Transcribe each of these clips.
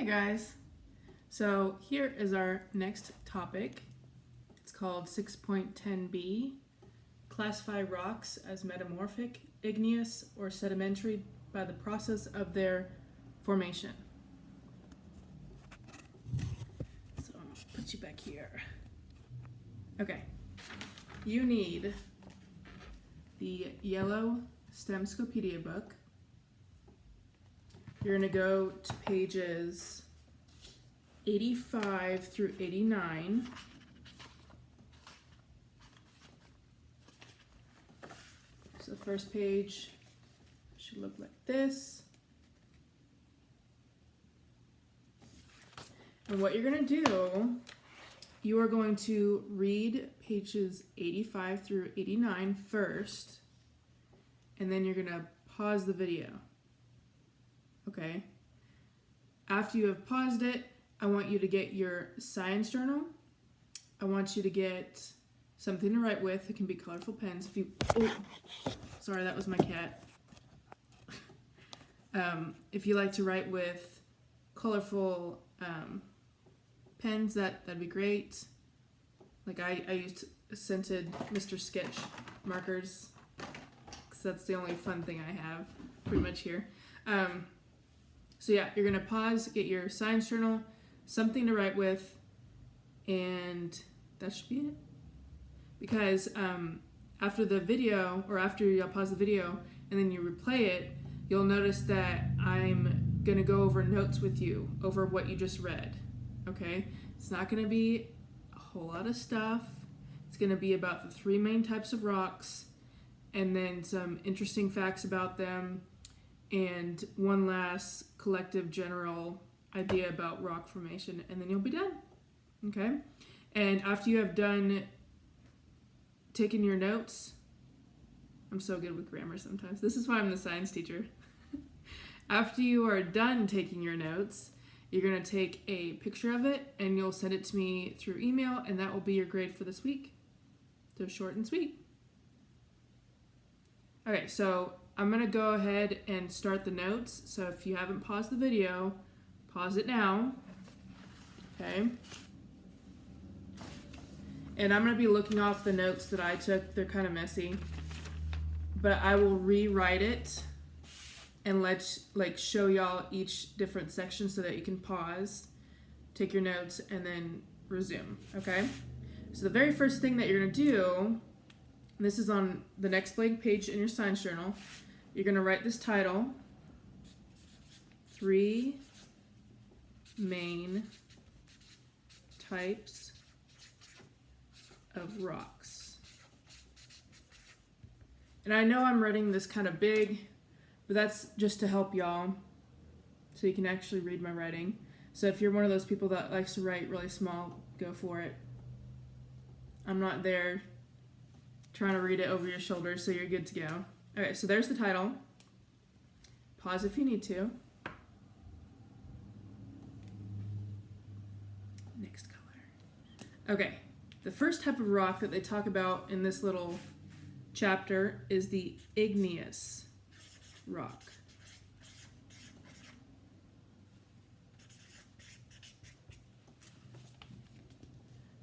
Hey guys, so here is our next topic. It's called 6.10b, classify rocks as metamorphic, igneous, or sedimentary by the process of their formation. So I'm going to put you back here. Okay, you need the yellow Stemscopedia book. You're going to go to pages 85 through 89. So the first page should look like this. And what you're going to do, you are going to read pages 85 through 89 first, and then you're going to pause the video. Okay. After you have paused it, I want you to get your science journal. I want you to get something to write with. It can be colorful pens. Sorry, that was my cat. If you like to write with colorful pens, that'd be great. Like I used scented Mr. Sketch markers because that's the only fun thing I have pretty much here. So yeah, you're going to pause, get your science journal, something to write with, and that should be it. Because after the video, or after you pause the video and then you replay it, you'll notice that I'm going to go over notes with you over what you just read. Okay? It's not going to be a whole lot of stuff. It's going to be about the three main types of rocks and then some interesting facts about them, and one last collective general idea about rock formation, and then you'll be done. Okay? And after you have done taking your notes, I'm so good with grammar sometimes. This is why I'm the science teacher. After you are done taking your notes, you're going to take a picture of it and you'll send it to me through email, and that will be your grade for this week. So short and sweet. Okay, so I'm going to go ahead and start the notes. So if you haven't paused the video, pause it now. Okay. And I'm going to be looking off the notes that I took. They're kind of messy. But I will rewrite it and show y'all each different section so that you can pause, take your notes, and then resume. Okay? So the very first thing that you're going to do, and this is on the next blank page in your science journal, you're going to write this title: Three Main Types of Rocks. And I know I'm writing this kind of big, but that's just to help y'all so you can actually read my writing. So if you're one of those people that likes to write really small, go for it. I'm not there trying to read it over your shoulder, so you're good to go. Okay, so there's the title. Pause if you need to. Next color. Okay, the first type of rock that they talk about in this little chapter is the Igneous Rock.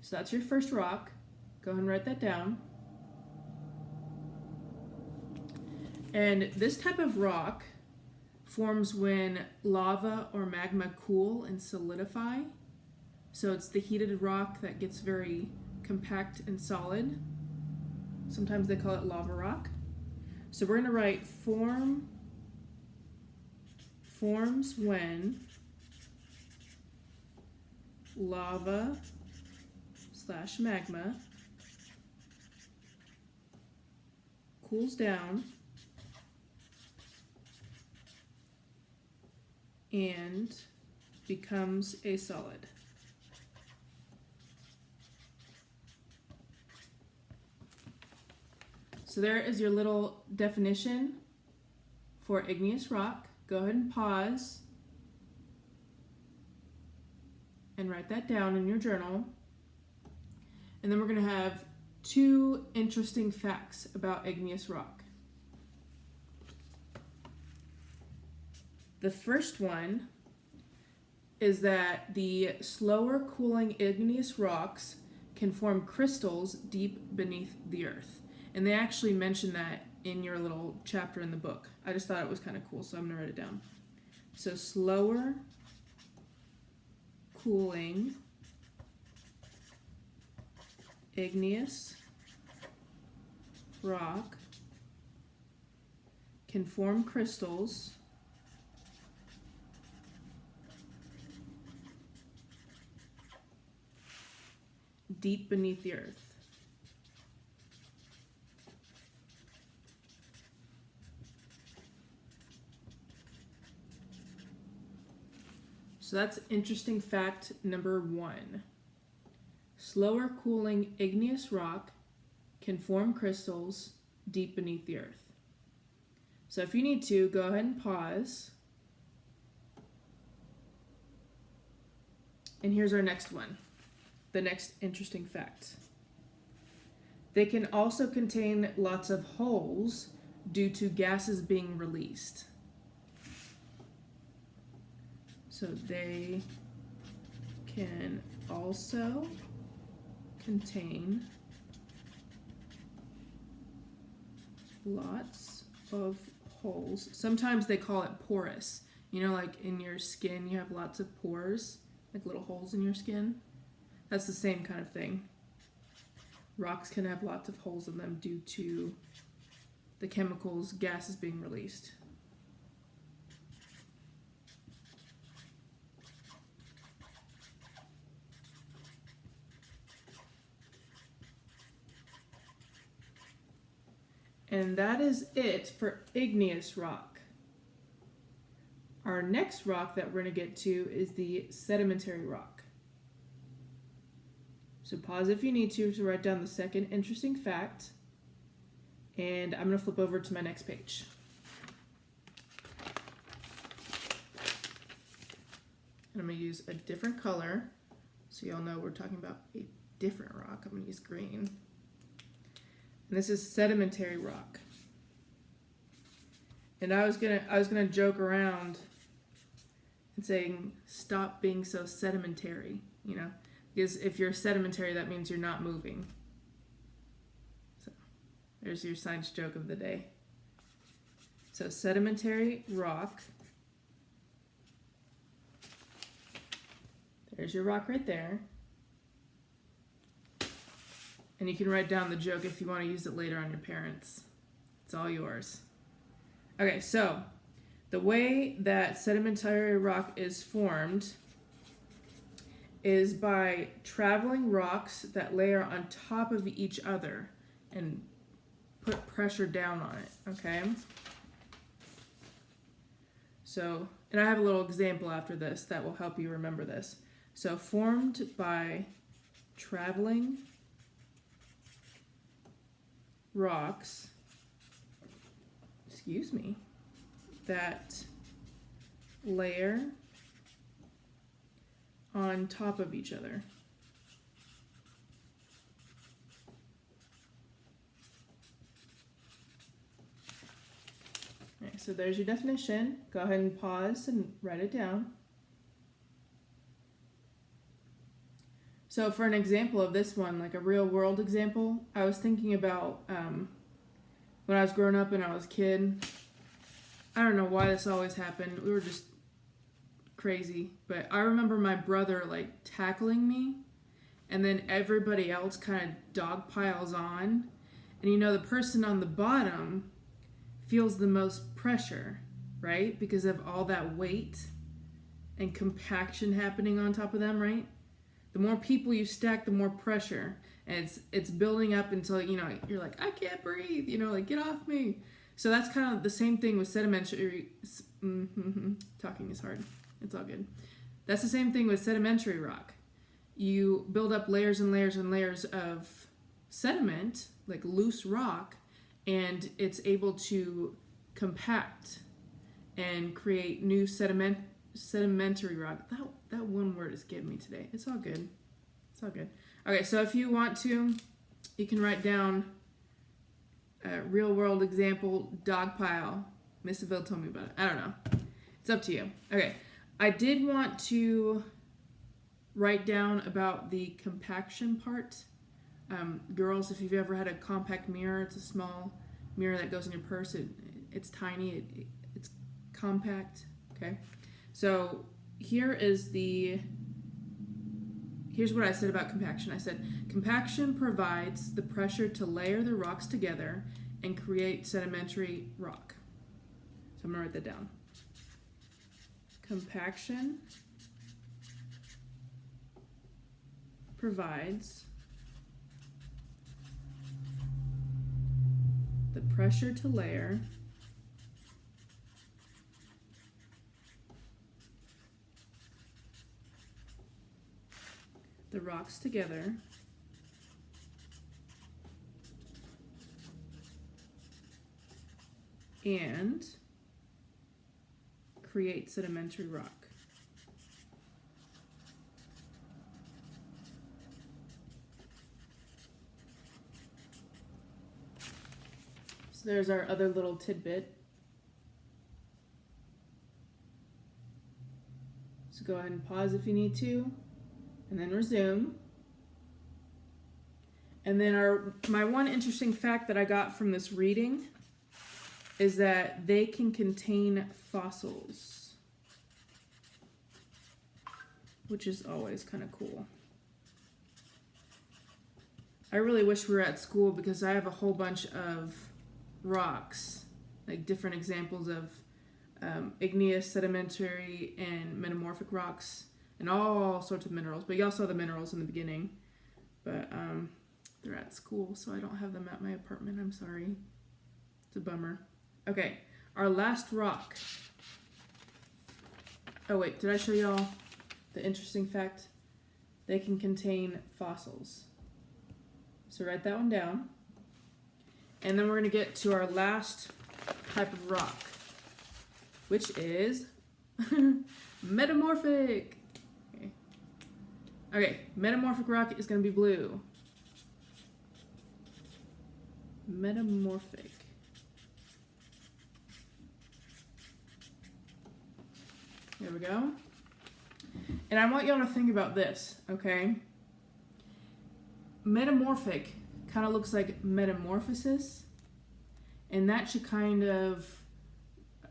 So that's your first rock. Go ahead and write that down. And this type of rock forms when lava or magma cool and solidify. So it's the heated rock that gets very compact and solid. Sometimes they call it lava rock. So we're going to write forms when lava / magma cools down and becomes a solid. So there is your little definition for igneous rock. Go ahead and pause and write that down in your journal. And then we're going to have two interesting facts about igneous rock. The first one is that the slower cooling igneous rocks can form crystals deep beneath the earth. And they actually mention that in your little chapter in the book. I just thought it was kind of cool, so I'm going to write it down. So slower cooling igneous rock can form crystals deep beneath the earth. So that's interesting fact number 1. Slower cooling igneous rock can form crystals deep beneath the earth. So if you need to, go ahead and pause. And here's our next one, the next interesting fact. They can also contain lots of holes due to gases being released. So they can also contain lots of holes. Sometimes they call it porous. You know, like in your skin, you have lots of pores, like little holes in your skin. That's the same kind of thing. Rocks can have lots of holes in them due to the chemicals, gases being released. And that is it for igneous rock. Our next rock that we're going to get to is the sedimentary rock. So pause if you need to write down the second interesting fact. And I'm going to flip over to my next page. And I'm going to use a different color so y'all know we're talking about a different rock. I'm going to use green. And this is sedimentary rock. And I was gonna joke around and saying, stop being so sedimentary, you know, because if you're sedimentary, that means you're not moving. So there's your science joke of the day. So sedimentary rock. There's your rock right there. And you can write down the joke if you want to use it later on your parents. It's all yours. Okay, so the way that sedimentary rock is formed is by traveling rocks that layer on top of each other and put pressure down on it, okay? So, and I have a little example after this that will help you remember this. So, formed by traveling rocks, that layer on top of each other. Okay, so there's your definition. Go ahead and pause and write it down. So for an example of this one, like a real world example, I was thinking about when I was growing up and I was a kid. I don't know why this always happened. We were just crazy. But I remember my brother like tackling me, and then everybody else kind of dog piles on. And you know, the person on the bottom feels the most pressure, right? Because of all that weight and compaction happening on top of them, right? The more people you stack, the more pressure, and it's building up until, you know, you're like, I can't breathe, you know, like, get off me. So that's kind of the same thing with sedimentary. Talking is hard. It's all good. That's the same thing with sedimentary rock. You build up layers and layers and layers of sediment, like loose rock, and it's able to compact and create new sedimentary rock. That one word is getting me today. It's all good. It's all good. Okay, so if you want to, you can write down a real world example, dog pile. Miss Seville told me about it. I don't know. It's up to you. Okay. I did want to write down about the compaction part. Girls, if you've ever had a compact mirror, it's a small mirror that goes in your purse. It's tiny. It's compact. Okay. So here's what I said about compaction. I said compaction provides the pressure to layer the rocks together and create sedimentary rock. So I'm gonna write that down. Compaction provides the pressure to layer the rocks together and create sedimentary rock. So there's our other little tidbit. So go ahead and pause if you need to, and then resume. And then my one interesting fact that I got from this reading is that they can contain fossils, which is always kind of cool. I really wish we were at school because I have a whole bunch of rocks, like different examples of igneous, sedimentary, and metamorphic rocks, and all sorts of minerals. But you also saw the minerals in the beginning. But they're at school, so I don't have them at my apartment. I'm sorry. It's a bummer. Okay, our last rock. Oh wait, did I show y'all the interesting fact? They can contain fossils. So write that one down. And then we're going to get to our last type of rock, which is metamorphic. Okay, metamorphic rock is going to be blue. Metamorphic. There we go. And I want y'all to think about this, okay? Metamorphic kind of looks like metamorphosis, and that should kind of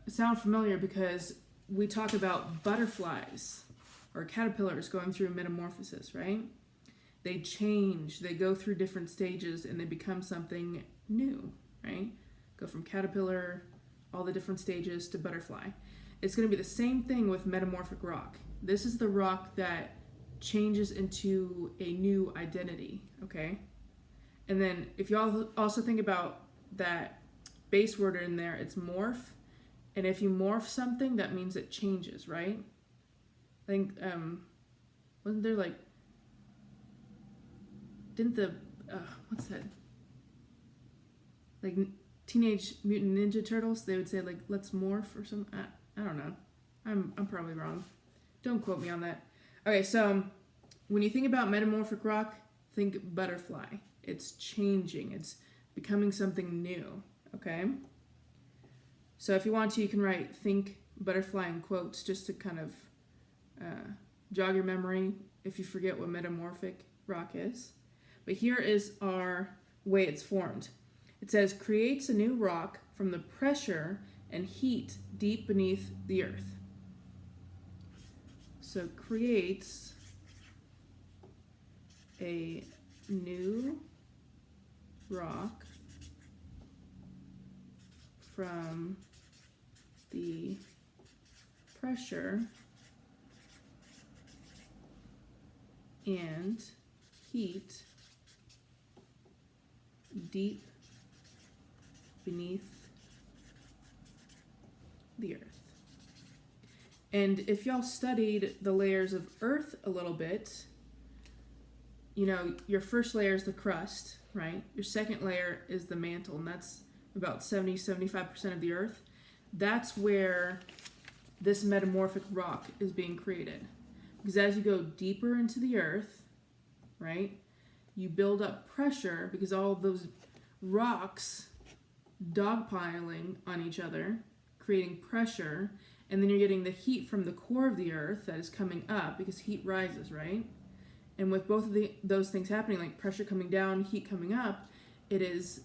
sound familiar because we talk about butterflies or caterpillars going through metamorphosis, right? They change, they go through different stages, and they become something new, right? Go from caterpillar, all the different stages, to butterfly. It's going to be the same thing with metamorphic rock. This is the rock that changes into a new identity, okay? And then if you also think about that base word in there, it's morph. And if you morph something, that means it changes, right? I think, wasn't there like, didn't the, what's that? Like Teenage Mutant Ninja Turtles, they would say like, let's morph or something. I don't know. I'm probably wrong. Don't quote me on that. Okay, so when you think about metamorphic rock, think butterfly. It's changing. It's becoming something new, okay? So if you want to, you can write think butterfly in quotes just to kind of jog your memory if you forget what metamorphic rock is. But here is our way it's formed. It says, creates a new rock from the pressure and heat deep beneath the earth. So creates a new rock from the pressure and heat deep beneath the earth. And if y'all studied the layers of earth a little bit, you know, your first layer is the crust, right? Your second layer is the mantle, and that's about 75% of the earth. That's where this metamorphic rock is being created. Because as you go deeper into the earth, right, you build up pressure because all of those rocks dogpiling on each other, creating pressure, and then you're getting the heat from the core of the earth that is coming up because heat rises, right? And with both of those things happening, like pressure coming down, heat coming up, it is,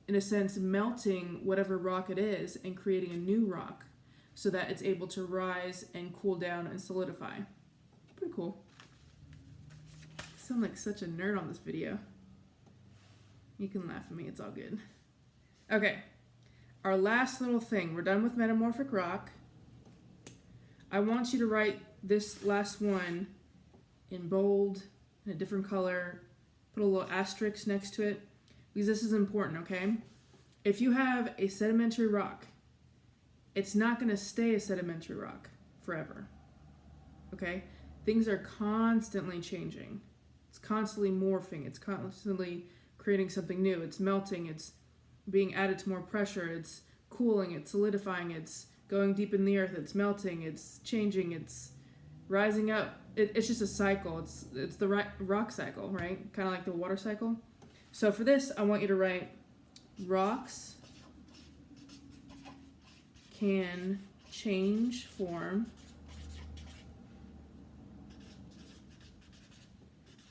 in a sense, melting whatever rock it is and creating a new rock so that it's able to rise and cool down and solidify. Pretty cool. I sound like such a nerd on this video. You can laugh at me, it's all good. Okay, our last little thing. We're done with Metamorphic Rock. I want you to write this last one in bold, in a different color. Put a little asterisk next to it, because this is important, okay? If you have a sedimentary rock, it's not going to stay a sedimentary rock forever, okay? Things are constantly changing. It's constantly morphing. It's constantly creating something new. It's melting. It's being added to more pressure. It's cooling. It's solidifying. It's going deep in the earth. It's melting. It's changing. It's rising up. It's just a cycle. It's the rock cycle, right? Kind of like the water cycle. So for this, I want you to write rocks can change form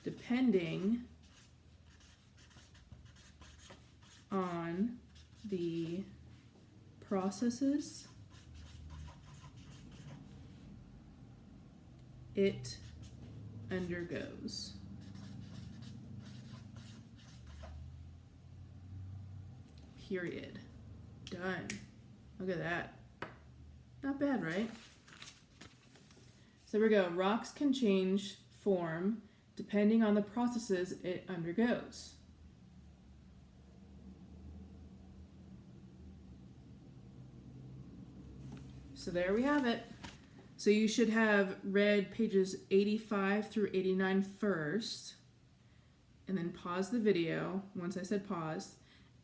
depending on the processes it undergoes. Period. Done. Look at that. Not bad, right? So there we go. Rocks can change form depending on the processes it undergoes. So there we have it. So you should have read pages 85 through 89 first, and then pause the video once I said pause,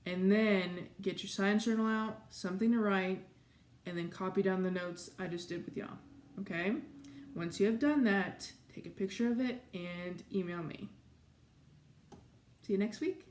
and then get your science journal out, something to write, and then copy down the notes I just did with y'all, okay? Once you have done that, take a picture of it and email me. See you next week.